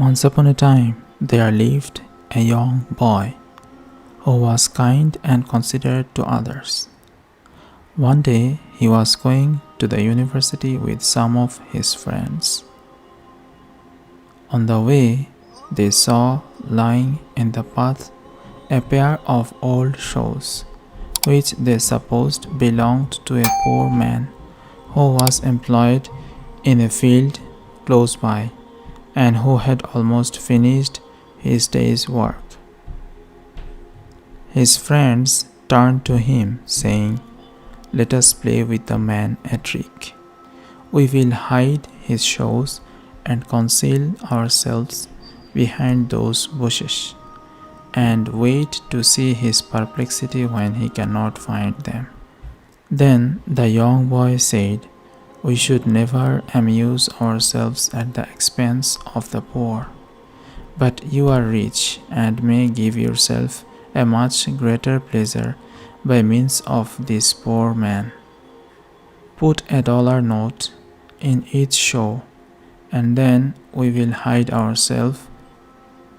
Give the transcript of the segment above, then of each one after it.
Once upon a time, there lived a young boy who was kind and considerate to others. One day, he was going to the university with some of his friends. On the way, they saw lying in the path a pair of old shoes, which they supposed belonged to a poor man who was employed in a field close by and who had almost finished his day's work. His friends turned to him, saying, "Let us play with the man a trick. We will hide his shoes and conceal ourselves behind those bushes, and wait to see his perplexity when he cannot find them." Then the young boy said, "We should never amuse ourselves at the expense of the poor. But you are rich and may give yourself a much greater pleasure by means of this poor man. Put a dollar note in each shoe, and then we will hide ourselves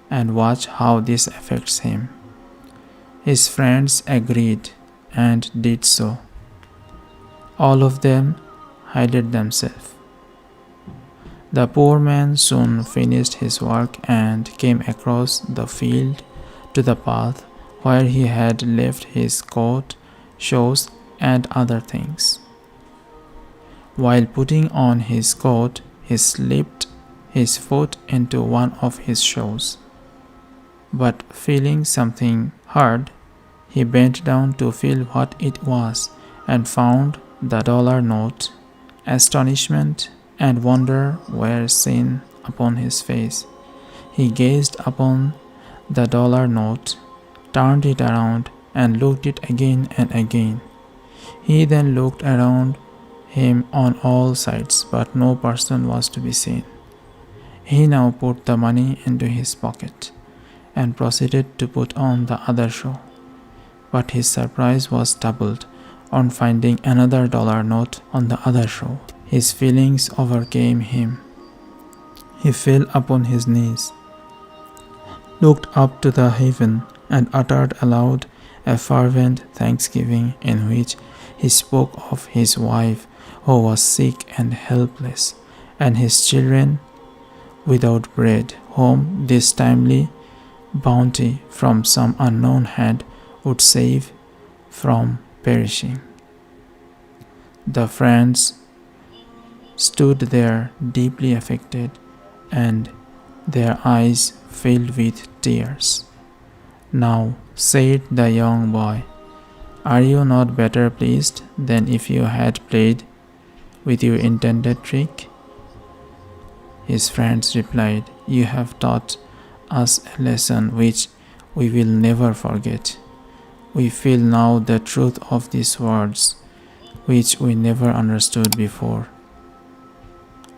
and watch how this affects him." His friends agreed and did so. All of them hid themselves. The poor man soon finished his work and came across the field to the path where he had left his coat, shoes, and other things. While putting on his coat, he slipped his foot into one of his shoes. But feeling something hard, he bent down to feel what it was and found the dollar note. Astonishment and wonder were seen upon his face. He gazed upon the dollar note, turned it around, and looked it again and again. He then looked around him on all sides, but no person was to be seen. He now put the money into his pocket and proceeded to put on the other shoe. But his surprise was doubled on finding another dollar note on the other shoe. His feelings overcame him. He fell upon his knees, looked up to the heaven, and uttered aloud a fervent thanksgiving in which he spoke of his wife who was sick and helpless, and his children without bread, whom this timely bounty from some unknown hand would save from perishing. The friends stood there deeply affected, and their eyes filled with tears. "Now," said the young boy, "are you not better pleased than if you had played with your intended trick?" His friends replied, "You have taught us a lesson which we will never forget. We feel now the truth of these words, which we never understood before."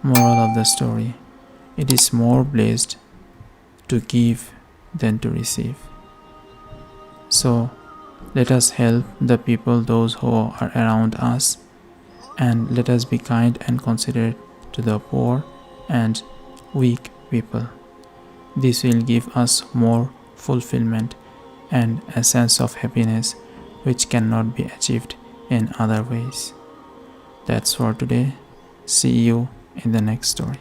Moral of the story: it is more blessed to give than to receive. So, let us help the people, those who are around us, and let us be kind and considerate to the poor and weak people. This will give us more fulfillment and a sense of happiness which cannot be achieved in other ways. That's for today. See you in the next story.